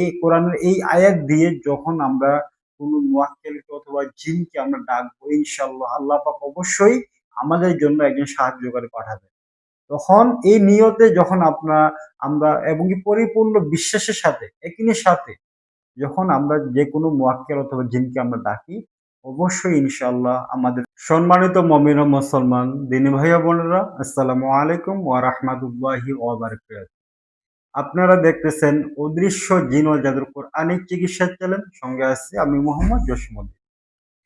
এই কোরআনের এই আয়াত দিয়ে যখন আমরা কোনো মুয়াক্কেলকে অথবা জিনকে আমরা ডাকবো, ইনশাআল্লাহ আল্লাহ পাক অবশ্যই আমাদের জন্য একজন সাহায্যকারী পাঠাবেন। তখন এই নিয়তে যখন আমরা এবং কি পরিপূর্ণ বিশ্বাসের সাথে একই সাথে যখন আমরা যে কোনো মুয়াক্কেল অথবা জিনকে আমরা ডাকি, অবশ্যই ইনশাআল্লাহ আমাদের সম্মানিত মুমিন ও মুসলমান দিনী ভাই ও বোনেরা, আসসালামু আলাইকুম ওয়া রাহমাতুল্লাহি ওয়া বারাকাতুহু। আপনারা দেখতেছেন অদৃশ্য জিন ও জাদুর কোরআনিক চিকিৎসা চ্যানেল, সঙ্গে আছি আমি মোহাম্মদ জসিমউদ্দিন।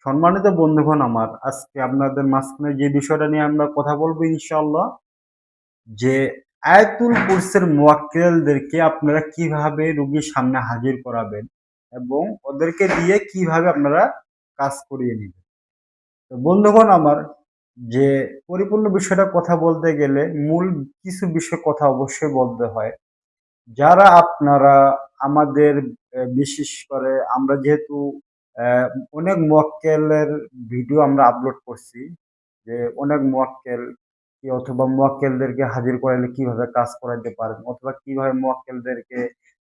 সম্মানিত বন্ধুগণ আমার, আজকে আপনাদের মাঝখানে যে বিষয়টা নিয়ে আমরা কথা বলবো ইনশাআল্লাহ, যে আয়াতুল কুরসির মুয়াক্কেলদেরকে আপনারা কিভাবে রোগীর সামনে হাজির করাবেন এবং ওদেরকে দিয়ে কিভাবে আপনারা কাজ করিয়ে নেবেন। তো বন্ধুগণ আমার, যে পরিপূর্ণ বিষয়টা কথা বলতে গেলে মূল কিছু বিষয় কথা অবশ্যই বলতে হয়। যারা আপনারা আমাদের বিশেষ করে আমরা যেহেতু অনেক মুয়াক্কেলের ভিডিও আমরা আপলোড করছি, যে অনেক মুয়াক্কেল কি অথবা মুয়াক্কেলদেরকে হাজির করাইলে কিভাবে কাজ করাইতে পারেন অথবা কিভাবে মুয়াক্কেলদেরকে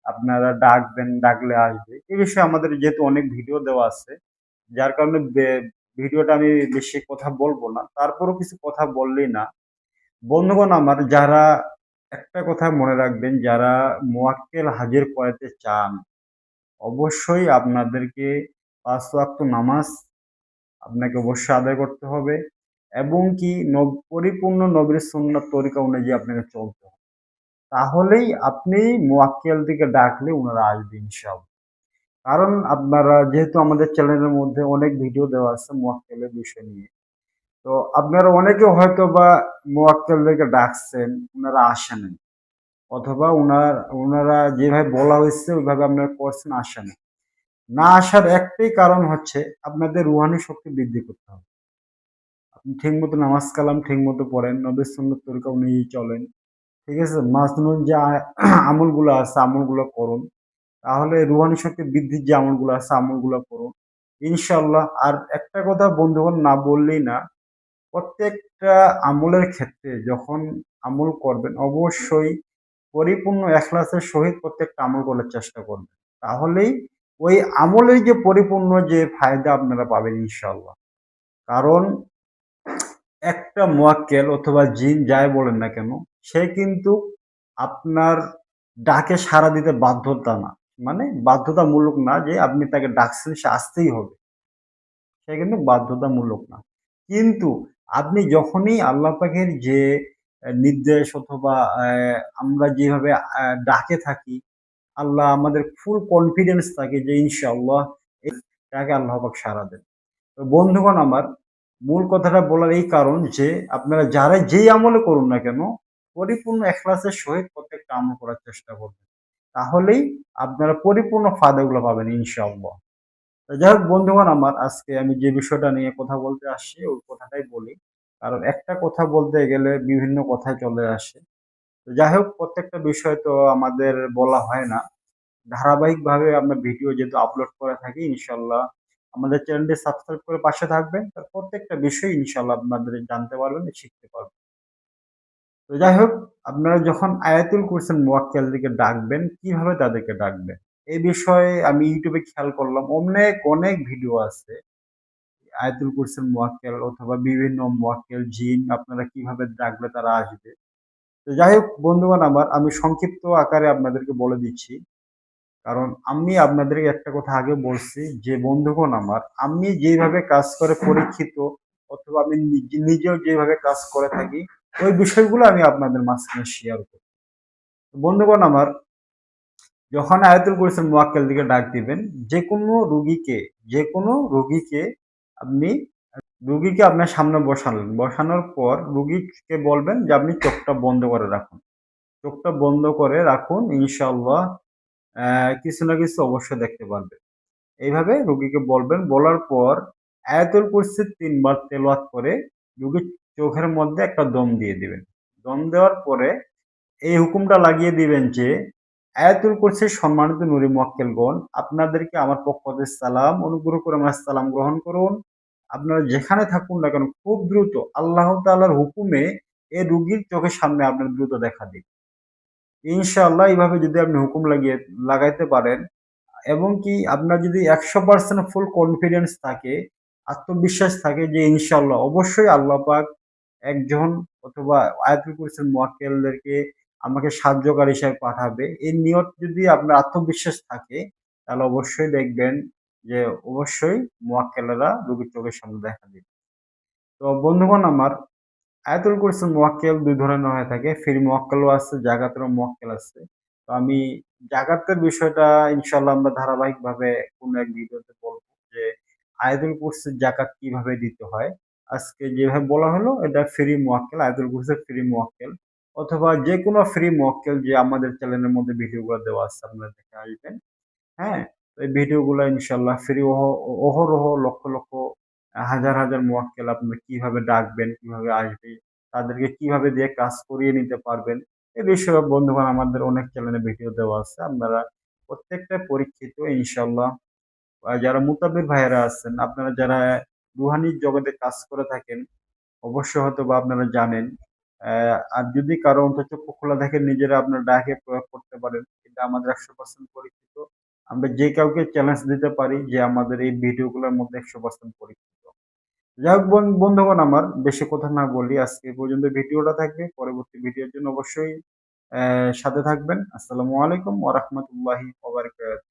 আপনারা ডাকবেন, ডাকলে আসবে। এই বিষয়ে আমাদের যেহেতু অনেক ভিডিও দেওয়া আছে, যার কারণে ভিডিওটা আমি বেশি কথা বলবো না। তারপরও কিছু কথা বললেই না। বন্ধুগণ আমার, যারা একটা কথা মনে রাখবেন, যারা মুয়াক্কেল হাজির করাতে চান, অবশ্যই আপনাদেরকে ৫ ওয়াক্ত নামাজ আপনাকে অবশ্যই আদায় করতে হবে এবং কি পরিপূর্ণ নবীর সুন্নাত তরিকা অনুযায়ী আপনাকে চলতে হবে। তাহলেই আপনি মুয়াক্কেলদেরকে ডাকলে উনারা আসবে ইনশাআল্লাহ। কারণ আপনারা যেহেতু আমাদের চ্যানেলের মধ্যে অনেক ভিডিও দেওয়া আছে মুয়াক্কেলের বিষয় নিয়ে, তো আপনারা অনেকে হয়তোবা মুয়াক্কেলদেরকে ডাকছেন, উনারা আসেন নাই। অথবা উনারা যেভাবে বলা হয়েছে ওইভাবে আপনারা করছেন, আসেন নাই। না আসার একটাই কারণ হচ্ছে আপনাদের রুহানি শক্তি বৃদ্ধি করতে হবে। আপনি ঠিকমতো নামাজ কালাম ঠিকমতো পড়েন, নবীর সুন্নাত তরিকা অনুযায়ী চলেন। ঠিক আছে? মাসনুন যে আমলগুলো আছে আমলগুলো করুন। তাহলে রুহানি শক্তি বৃদ্ধির যে আমলগুলো আছে আমলগুলো করুন। ইনশাআল্লাহ। আর একটা কথা বন্ধুগণ না বললেই না, প্রত্যেকটা আমলের ক্ষেত্রে যখন আমল করবেন অবশ্যই পরিপূর্ণ এখলাসের সহিত প্রত্যেকটা আমল করার চেষ্টা করবেন। তাহলেই ওই আমলের যে পরিপূর্ণ যে ফায়দা আপনারা পাবেন ইনশাআল্লাহ। কারণ একটা মুয়াক্কেল অথবা জিন যাই বলেন না কেন, সে কিন্তু আপনার ডাকে সাড়া দিতে বাধ্যতা না। মানে বাধ্যতামূলক না যে আপনি তাকে ডাকছেন সে আসতেই হবে। সে কিন্তু বাধ্যতামূলক না। কিন্তু আপনি যখনই আল্লাহ পাকের যে নির্দেশ অথবা আমরা যেভাবে ডাকে থাকি, আল্লাহ আমাদের ফুল কনফিডেন্স থাকে যে ইনশাআল্লাহ এটাকে আল্লাহ পাক সাড়া দেন। তো বন্ধুগণ আমার, মূল কথাটা বলার এই কারণ যে আপনারা যারা যেই আমলে করুন না কেন, পরিপূর্ণ এখলাসের সহিত প্রত্যেকটা আমল করার চেষ্টা করবেন। তাহলেই আপনারা পরিপূর্ণ ফায়দাগুলো পাবেন ইনশাআল্লাহ। তো যাই হোক বন্ধুগণ আমার, আজকে আমি যে বিষয়টা নিয়ে কথা বলতে আসছি ওই কথাটাই বলি। কারণ একটা কথা বলতে গেলে বিভিন্ন কথাই চলে আসে। তো যাই হোক, প্রত্যেকটা বিষয় তো আমাদের বলা হয় না। ধারাবাহিকভাবে আমরা ভিডিও যেহেতু আপলোড করে থাকি, ইনশাআল্লাহ আমাদের চ্যানেলটি সাবস্ক্রাইব করে পাশে থাকবেন। তার প্রত্যেকটা বিষয় ইনশাআল্লাহ আপনাদের জানতে পারবেন, শিখতে পারবেন। তো যাই হোক, আপনারা যখন আয়াতুল কুরসির মুয়াক্কেলদেরকে ডাকবেন, কিভাবে তাদেরকে ডাকবেন? এই বিষয়ে আমি ইউটিউবে খেয়াল করলাম অনেক ভিডিও আছে। আয়াতুল কুরসির মুয়াক্কেল অথবা বিভিন্ন মুয়াক্কেল জিন আপনারা কিভাবে ডাকলে তারা আসবে। তো যাই হোক বন্ধুগণ আমার, আমি সংক্ষিপ্ত আকারে আপনাদেরকে বলে দিচ্ছি। কারণ আমি আপনাদেরকে একটা কথা আগে বলছি যে বন্ধুগণ আমার, আমি যেভাবে কাজ করে পরীক্ষিত অথবা আমি নিজেও যেভাবে কাজ করে থাকি, ওই বিষয়গুলো আমি আপনাদের মাঝখানে শেয়ার করি। বন্ধুগণ আমার, যখন আয়াতুল কুরসির মুয়াক্কেল দিকে ডাক দিবেন, যে কোনো রোগীকে আপনি রুগীকে আপনার সামনে বসালেন। বসানোর পর রুগীকে বলবেন যে আপনি চোখটা বন্ধ করে রাখুন। চোখটা বন্ধ করে রাখুন, ইনশাআল্লাহ কিছু না কিছু অবশ্যই দেখতে পারবেন। এইভাবে রুগীকে বলবেন। বলার পর আয়াতুল কুরসি ৩ বার তেলাওয়াত করে রুগীর চোখের মধ্যে একটা দম দিয়ে দিবেন। দম দেওয়ার পরে এই হুকুমটা লাগিয়ে দিবেন যে, আয়াতুল কুরসির সম্মানিত নূরি মুয়াক্কেলগণ, আপনাদেরকে আমার পক্ষ হতে সালাম। অনুগ্রহ করে আমার সালাম গ্রহণ করুন। আপনারা যেখানে থাকুন না কেন খুব দ্রুত আল্লাহ তাআলার হুকুমে এই রুগীর চোখের সামনে আপনার দ্রুত দেখা দিন। ইনশাআল্লাহ এইভাবে যদি আপনি হুকুম লাগাইতে পারেন, এবং কি আপনার যদি 100% ফুল কনফিডেন্স থাকে, আত্মবিশ্বাস থাকে যে ইনশাআল্লাহ অবশ্যই আল্লাহ পাক একজন অথবা আয়াতুল কুরসির মুয়াক্কেলদেরকে আমাকে সাহায্যকারী হিসেবে পাঠাবে। এই নিয়ত যদি আপনার আত্মবিশ্বাস থাকে, তাহলে অবশ্যই দেখবেন যে অবশ্যই মুয়াক্কেলেরা রোগীর চোখের সামনে দেখা দিবে। তো বন্ধুগণ আমার, আয়াতুল কুরসির মুওয়াক্কেল ২ ধরনের হয়ে থাকে। ফ্রি মুওয়াক্কেলও আছে, জাকাতেরও মুওয়াক্কেল আছে। তো আমি জাকাতের বিষয়টা ইনশাআল্লাহ আমরা ধারাবাহিকভাবে কোনো এক ভিডিওতে বলব যে আয়াতুল কুরসির জাকাত কিভাবে দিতে হয়। আজকে যেভাবে বলা হলো এটা ফ্রি মুওয়াক্কেল, আয়াতুল কুরসির ফ্রি মুওয়াক্কেল অথবা যেকোনো ফ্রি মুওয়াক্কেল যে আমাদের চ্যানেলের মধ্যে ভিডিওগুলো দেওয়া আছে আপনারা দেখে আসবেন। হ্যাঁ? তো এই ভিডিওগুলা ইনশাআল্লাহ ফ্রি অহরহ লক্ষ, লক্ষ হাজার, হাজার মুওয়াক্কেল আপনারা কিভাবে ডাকবেন, কিভাবে আসবে, তাদেরকে কিভাবে দিয়ে কাজ করিয়ে নিতে পারবেন। এ বিষয়ে বন্ধুগণ আমাদের অনেক চ্যানেলে ভিডিও দেওয়া আছে। আপনারা প্রত্যেকটা পরীক্ষিত ইনশাআল্লাহ। যারা মুতাব্বির ভাইয়েরা আছেন, আপনারা যারা রুহানি জগতে কাজ করে থাকেন, অবশ্যই হয়তোবা আপনারা জানেন। আর যদি কারো অন্তর্চক্ষু খোলা থাকে নিজেরা আপনার ডাকে প্রয়োগ করতে পারেন। এটা আমাদের ১০০% পরীক্ষিত। আমরা যে কাউকে চ্যালেঞ্জ দিতে পারি যে আমাদের এই ভিডিওগুলোর মধ্যে ১০০% পরীক্ষিত। যাই হোক বন্ধুগণ আমার, বেশি কথা না বলি আজকে এ পর্যন্ত ভিডিওটা থাকবে। পরবর্তী ভিডিওর জন্য অবশ্যই সাথে থাকবেন। আসসালামু আলাইকুম ওয়া রাহমাতুল্লাহি ওয়া বারাকাতুহু।